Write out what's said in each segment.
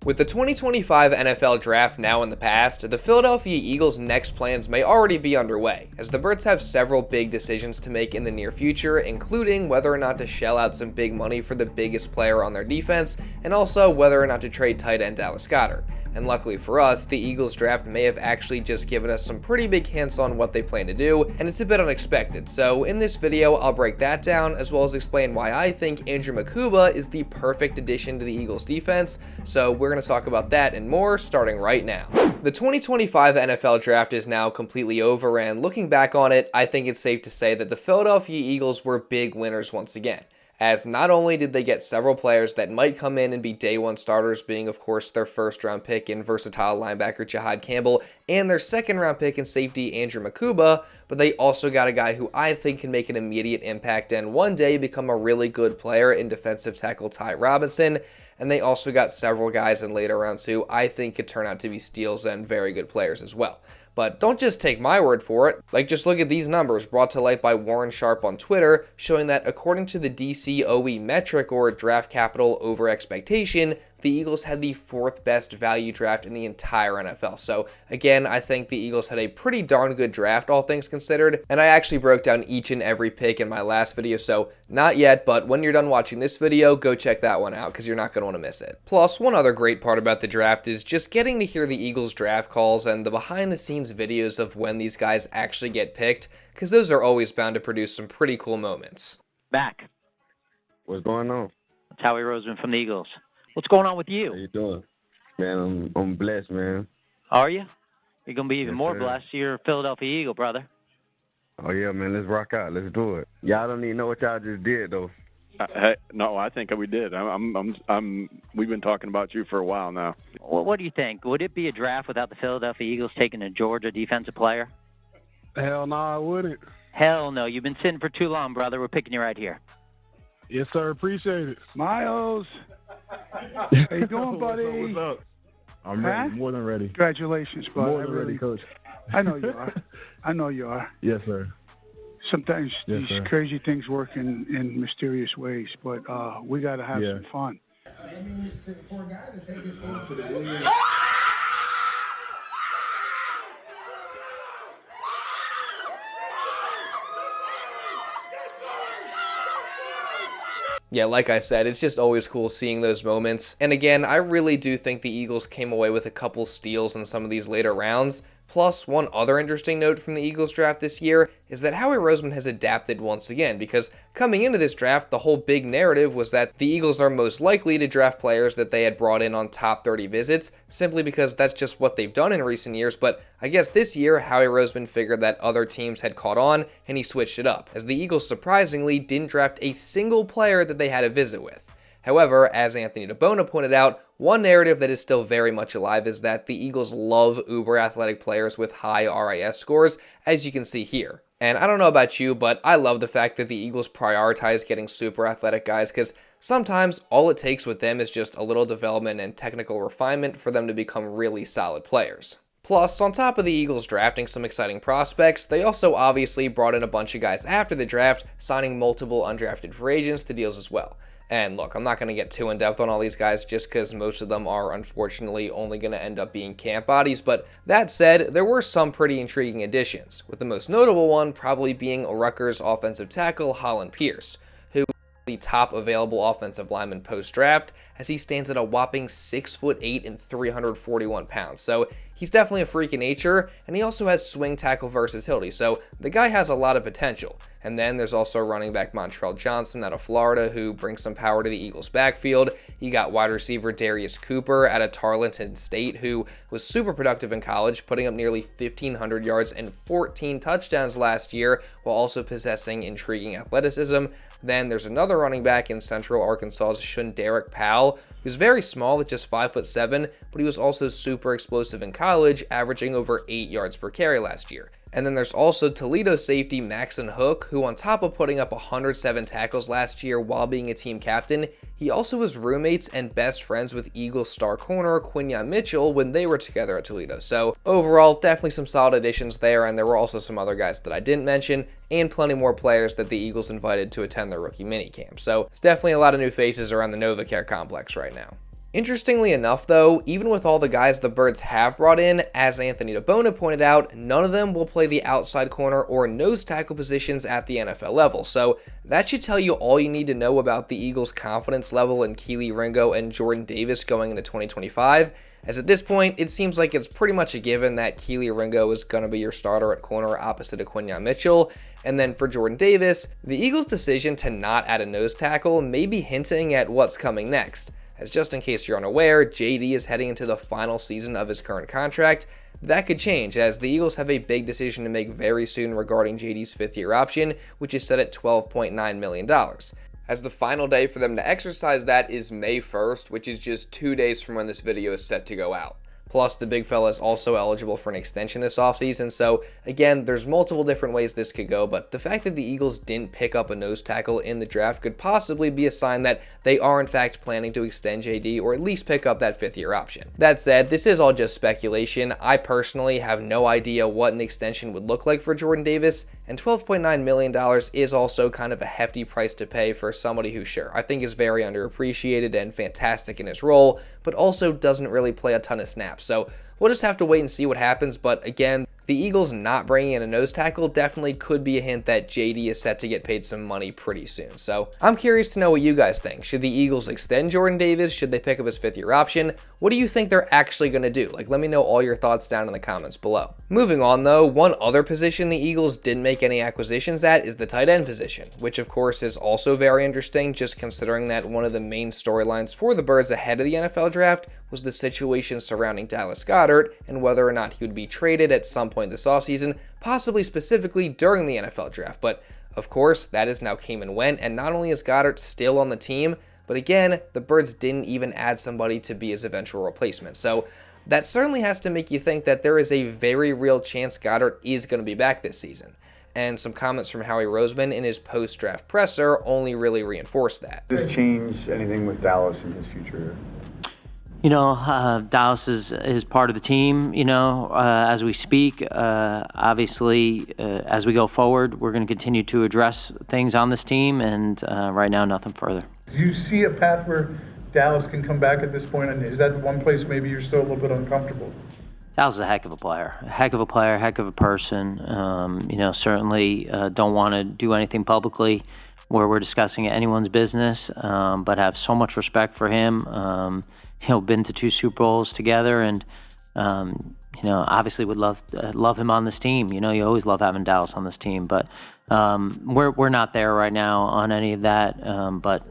With the 2025 NFL Draft now in the past, the Philadelphia Eagles' next plans may already be underway, as the Birds have several big decisions to make in the near future, including whether or not to shell out some big money for the biggest player on their defense, and also whether or not to trade tight end Dallas Goedert. And luckily for us, the Eagles draft may have actually just given us some pretty big hints on what they plan to do, and it's a bit unexpected. So in this video, I'll break that down, as well as explain why I think Andrew Mukuba is the perfect addition to the Eagles defense. So we're going to talk about that and more, starting right now. The 2025 NFL draft is now completely over, and looking back on it, I think it's safe to say that the Philadelphia Eagles were big winners once again, as not only did they get several players that might come in and be day one starters, being of course their first round pick in versatile linebacker Jahad Campbell and their second round pick in safety Andrew Mukuba, but they also got a guy who I think can make an immediate impact and one day become a really good player in defensive tackle Ty Robinson. And they also got several guys in later rounds who I think could turn out to be steals and very good players as well. But don't just take my word for it. Just look at these numbers brought to light by Warren Sharp on Twitter, showing that according to the DCOE metric, or draft capital over expectation, the Eagles had the fourth best value draft in the entire NFL. So again, I think the Eagles had a pretty darn good draft, all things considered. And I actually broke down each and every pick in my last video, so not yet, but when you're done watching this video, go check that one out because you're not going to want to miss it. Plus, one other great part about the draft is just getting to hear the Eagles draft calls and the behind the scenes videos of when these guys actually get picked, because those are always bound to produce some pretty cool moments. Back. What's going on? It's Howie Roseman from the Eagles. What's going on with you? How you doing? Man, I'm blessed, man. Are you? You're going to be even more sir. blessed. You're a Philadelphia Eagle, brother. Oh, yeah, man, let's rock out. Let's do it. Y'all don't even know what y'all just did, though. No, I think we did. We've been talking about you for a while now. Well, what do you think? Would it be a draft without the Philadelphia Eagles taking a Georgia defensive player? Hell no, I wouldn't. Hell no. You've been sitting for too long, brother. We're picking you right here. Yes, sir. Appreciate it. Miles, how you doing, buddy? What's up? I'm ready. More than ready. Congratulations, bud. More than ready, Coach. I know you are. I know you are. Yes, sir. Sometimes Yes, these sir. crazy things work in mysterious ways, but we got to have some fun. I mean, for a guy to take his team to the Williams. Yeah, like I said, it's just always cool seeing those moments. And again, I really do think the Eagles came away with a couple steals in some of these later rounds. Plus, one other interesting note from the Eagles draft this year is that Howie Roseman has adapted once again, because coming into this draft, the whole big narrative was that the Eagles are most likely to draft players that they had brought in on top 30 visits, simply because that's just what they've done in recent years. But I guess this year, Howie Roseman figured that other teams had caught on, and he switched it up, as the Eagles surprisingly didn't draft a single player that they had a visit with. However, as Anthony DeBona pointed out, one narrative that is still very much alive is that the Eagles love uber athletic players with high RAS scores, as you can see here. And I don't know about you, but I love the fact that the Eagles prioritize getting super athletic guys, because sometimes all it takes with them is just a little development and technical refinement for them to become really solid players. Plus, on top of the Eagles drafting some exciting prospects, they also obviously brought in a bunch of guys after the draft, signing multiple undrafted free agents to deals as well. And look, I'm not going to get too in-depth on all these guys just because most of them are unfortunately only going to end up being camp bodies, but that said, there were some pretty intriguing additions, with the most notable one probably being Rutgers offensive tackle Holland Pierce, who is the top available offensive lineman post-draft, as he stands at a whopping 6'8" and 341 pounds. So he's definitely a freak in nature, and he also has swing tackle versatility, so the guy has a lot of potential. And then there's also running back Montrell Johnson out of Florida, who brings some power to the Eagles' backfield. You got wide receiver Darius Cooper out of Tarleton State, who was super productive in college, putting up nearly 1,500 yards and 14 touchdowns last year, while also possessing intriguing athleticism. Then there's another running back in Central Arkansas's Shunderick Powell, who's very small at just 5'7", but he was also super explosive in college, averaging over 8 yards per carry last year. And then there's also Toledo safety Maxon Hook, who on top of putting up 107 tackles last year while being a team captain, he also was roommates and best friends with Eagles star corner Quinyon Mitchell when they were together at Toledo. So overall, definitely some solid additions there, and there were also some other guys that I didn't mention, and plenty more players that the Eagles invited to attend their rookie minicamp. So it's definitely a lot of new faces around the NovaCare complex right now. Interestingly enough, though, even with all the guys the Birds have brought in, as Anthony DeBona pointed out, none of them will play the outside corner or nose tackle positions at the NFL level. So that should tell you all you need to know about the Eagles' confidence level in Kelee Ringo and Jordan Davis going into 2025. As at this point, it seems like it's pretty much a given that Kelee Ringo is going to be your starter at corner opposite of Quinyon Mitchell. And then for Jordan Davis, the Eagles' decision to not add a nose tackle may be hinting at what's coming next. As just in case you're unaware, JD is heading into the final season of his current contract. That could change, as the Eagles have a big decision to make very soon regarding JD's fifth-year option, which is set at $12.9 million. As the final day for them to exercise that is May 1st, which is just 2 days from when this video is set to go out. Plus, the big fella is also eligible for an extension this offseason, so again, there's multiple different ways this could go, but the fact that the Eagles didn't pick up a nose tackle in the draft could possibly be a sign that they are in fact planning to extend JD or at least pick up that fifth-year option. That said, this is all just speculation. I personally have no idea what an extension would look like for Jordan Davis, and $12.9 million is also kind of a hefty price to pay for somebody who, sure, I think is very underappreciated and fantastic in his role, but also doesn't really play a ton of snaps. So we'll just have to wait and see what happens. But again, the Eagles not bringing in a nose tackle definitely could be a hint that JD is set to get paid some money pretty soon. So I'm curious to know what you guys think. Should the Eagles extend Jordan Davis? Should they pick up his fifth-year option? What do you think they're actually going to do? Let me know all your thoughts down in the comments below. Moving on though, one other position the Eagles didn't make any acquisitions at is the tight end position, which of course is also very interesting, just considering that one of the main storylines for the Birds ahead of the NFL draft was the situation surrounding Dallas Goedert and whether or not he would be traded at some point this offseason, possibly specifically during the NFL draft. But of course, that is now came and went, and not only is Goedert still on the team, but again, the Birds didn't even add somebody to be his eventual replacement. So that certainly has to make you think that there is a very real chance Goedert is going to be back this season. And some comments from Howie Roseman in his post-draft presser only really reinforce that. Does this change anything with Dallas in his future? You know, Dallas is part of the team, as we speak. Obviously, as we go forward, we're going to continue to address things on this team, and right now, nothing further. Do you see a path where Dallas can come back at this point, and is that the one place maybe you're still a little bit uncomfortable? Dallas is a heck of a player, heck of a person. Certainly don't want to do anything publicly where we're discussing anyone's business, but have so much respect for him. Been to 2 Super Bowls together, and obviously would love him on this team. You always love having Dallas on this team, but we're not there right now on any of that. But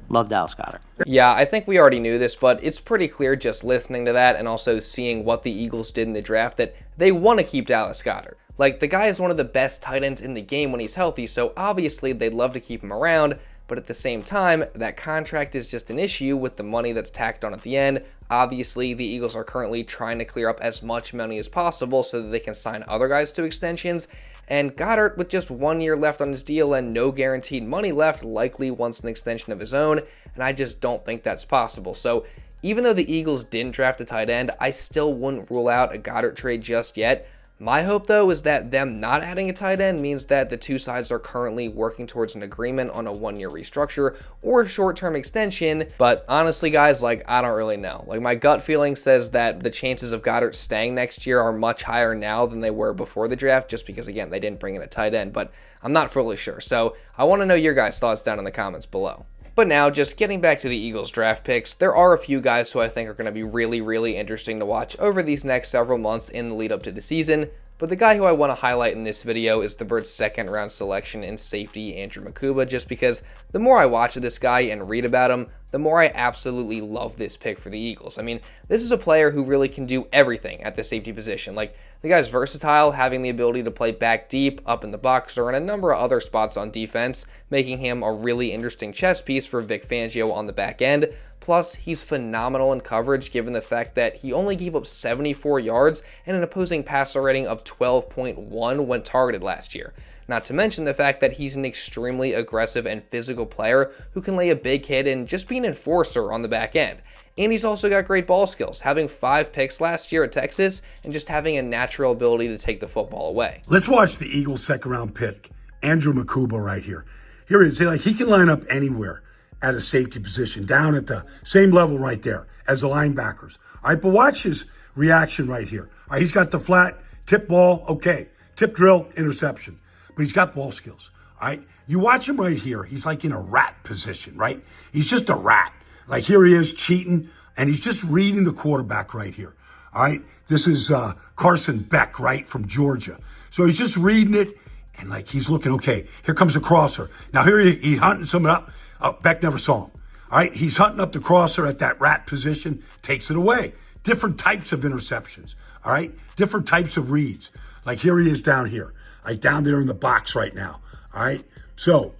love Dallas Goedert. Yeah, I think we already knew this, but it's pretty clear just listening to that and also seeing what the Eagles did in the draft that they want to keep Dallas Goedert. The guy is one of the best tight ends in the game when he's healthy, so obviously they'd love to keep him around. But at the same time, that contract is just an issue with the money that's tacked on at the end. Obviously, the Eagles are currently trying to clear up as much money as possible so that they can sign other guys to extensions. And Goedert, with just 1 year left on his deal and no guaranteed money left, likely wants an extension of his own, and I just don't think that's possible. So even though the Eagles didn't draft a tight end, I still wouldn't rule out a Goedert trade just yet. My hope, though, is that them not adding a tight end means that the two sides are currently working towards an agreement on a 1 year restructure or a short-term extension. But honestly, guys, I don't really know. My gut feeling says that the chances of Goedert staying next year are much higher now than they were before the draft, just because, again, they didn't bring in a tight end. But I'm not fully sure. So I want to know your guys' thoughts down in the comments below. But now, just getting back to the Eagles draft picks, there are a few guys who I think are going to be really, really interesting to watch over these next several months in the lead up to the season. But the guy who I want to highlight in this video is the Birds' second round selection in safety, Andrew Mukuba, just because the more I watch this guy and read about him, the more I absolutely love this pick for the Eagles. I mean, this is a player who really can do everything at the safety position. The guy's versatile, having the ability to play back deep, up in the box, or in a number of other spots on defense, making him a really interesting chess piece for Vic Fangio on the back end. Plus, he's phenomenal in coverage given the fact that he only gave up 74 yards and an opposing passer rating of 12.1 when targeted last year. Not to mention the fact that he's an extremely aggressive and physical player who can lay a big hit and just be an enforcer on the back end. And he's also got great ball skills, having 5 picks last year at Texas and just having a natural ability to take the football away. Let's watch the Eagles' second round pick, Andrew Mukuba right here. Here he is. He can line up anywhere. at a safety position, down at the same level right there as the linebackers. All right, but watch his reaction right here. All right, he's got the flat tip ball, okay. Tip drill, interception. But he's got ball skills, all right? You watch him right here. He's like in a rat position, right? He's just a rat. Like here he is cheating, and he's just reading the quarterback right here, all right? This is Carson Beck, right, from Georgia. So he's just reading it, and like he's looking, okay, here comes the crosser. Now here he's hunting someone up. Oh, Beck never saw him. All right, he's hunting up the crosser at that rat position, takes it away. Different types of interceptions, all right? Different types of reads. Like here he is down here, right down there in the box right now, all right? So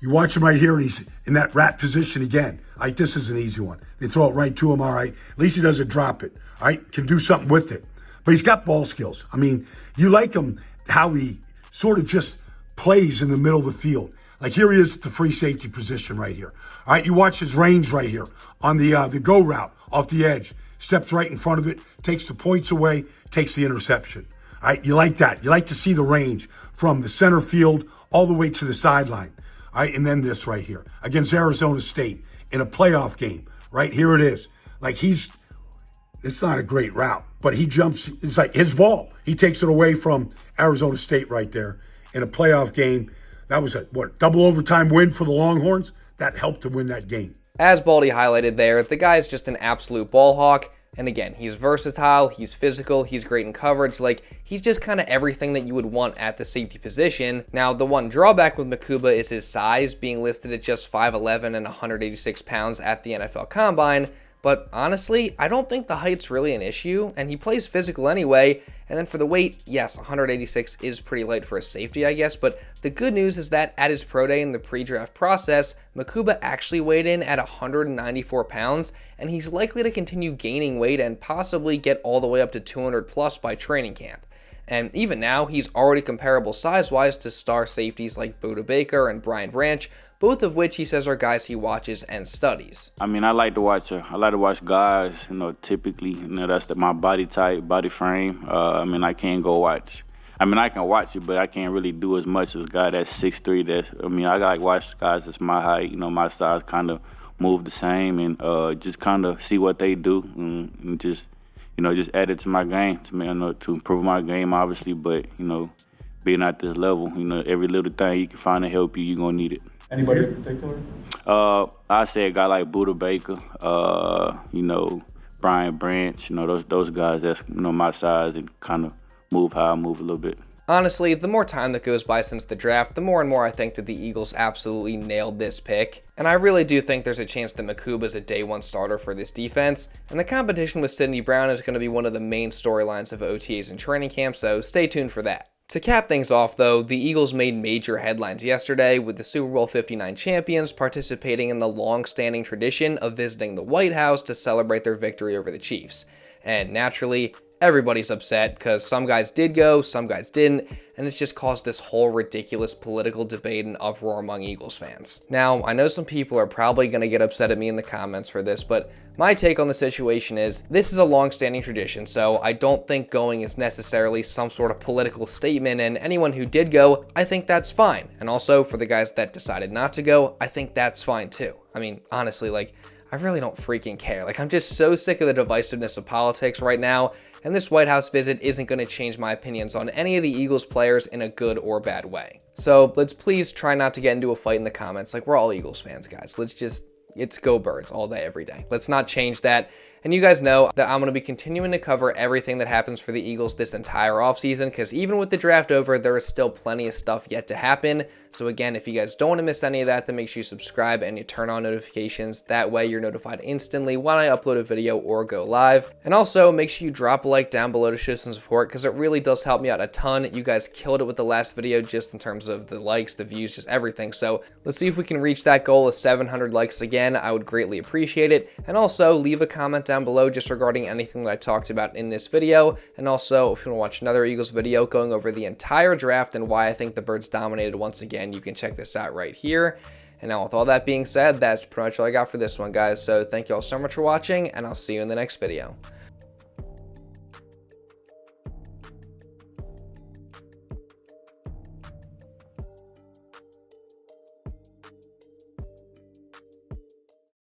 you watch him right here, and he's in that rat position again. All right, this is an easy one. They throw it right to him, all right? At least he doesn't drop it, all right? Can do something with it. But he's got ball skills. I mean, you like him, how he sort of just plays in the middle of the field. Like here he is at the free safety position right here. All right, you watch his range right here on the go route off the edge. Steps right in front of it, takes the points away, takes the interception. All right, you like that. You like to see the range from the center field all the way to the sideline. All right, and then this right here against Arizona State in a playoff game. Right, here it is. Like it's not a great route, but he jumps. It's like his ball. He takes it away from Arizona State right there in a playoff game. That was a double overtime win for the Longhorns. That helped to win that game. As Baldy highlighted there, the guy's just an absolute ball hawk. And again, he's versatile, he's physical, he's great in coverage. Like, he's just kind of everything that you would want at the safety position. Now, the one drawback with Mukuba is his size, being listed at just 5'11 and 186 pounds at the NFL Combine. But honestly, I don't think the height's really an issue, and he plays physical anyway. And then for the weight, yes, 186 is pretty light for a safety, I guess, but the good news is that at his pro day in the pre-draft process, Mukuba actually weighed in at 194 pounds, and he's likely to continue gaining weight and possibly get all the way up to 200 plus by training camp. And even now, he's already comparable size-wise to star safeties like Budda Baker and Brian Branch, both of which he says are guys he watches and studies. I mean, I like to watch guys, typically, that's my body type, body frame. I mean, I can't go watch. I mean, I can watch it, but I can't really do as much as a guy that's 6'3". I like watch guys that's my height, my size, kind of move the same and just kind of see what they do and just add it to my game to improve my game, obviously. But, being at this level, every little thing you can find to help you, you're going to need it. Anybody in particular? I say a guy like Budda Baker, Brian Branch, those guys that's, my size and kind of move how I move a little bit. Honestly, the more time that goes by since the draft, the more and more I think that the Eagles absolutely nailed this pick. And I really do think there's a chance that Mukuba is a day one starter for this defense. And the competition with Sidney Brown is going to be one of the main storylines of OTAs and training camp, so stay tuned for that. To cap things off, though, the Eagles made major headlines yesterday with the Super Bowl 59 champions participating in the long-standing tradition of visiting the White House to celebrate their victory over the Chiefs. And naturally, everybody's upset because some guys did go, some guys didn't, and it's just caused this whole ridiculous political debate and uproar among Eagles fans. Now, I know some people are probably going to get upset at me in the comments for this, but my take on the situation is this is a long-standing tradition, so I don't think going is necessarily some sort of political statement, and anyone who did go, I think that's fine. And also, for the guys that decided not to go, I think that's fine too. I mean, honestly, I really don't freaking care. I'm just so sick of the divisiveness of politics right now, and this White House visit isn't going to change my opinions on any of the Eagles players in a good or bad way. So let's please try not to get into a fight in the comments. We're all Eagles fans, guys. It's go Birds all day, every day. Let's not change that. And you guys know that I'm going to be continuing to cover everything that happens for the Eagles this entire offseason, because even with the draft over, there is still plenty of stuff yet to happen. So again, if you guys don't want to miss any of that, then make sure you subscribe and you turn on notifications. That way you're notified instantly when I upload a video or go live. And also make sure you drop a like down below to show some support, because it really does help me out a ton. You guys killed it with the last video just in terms of the likes, the views, just everything. So let's see if we can reach that goal of 700 likes again. I would greatly appreciate it. And also leave a comment down below just regarding anything that I talked about in this video. And also, if you want to watch another Eagles video going over the entire draft and why I think the Birds dominated once again, you can check this out right here. And now with all that being said, that's pretty much all I got for this one, guys. So thank you all so much for watching, and I'll see you in the next video.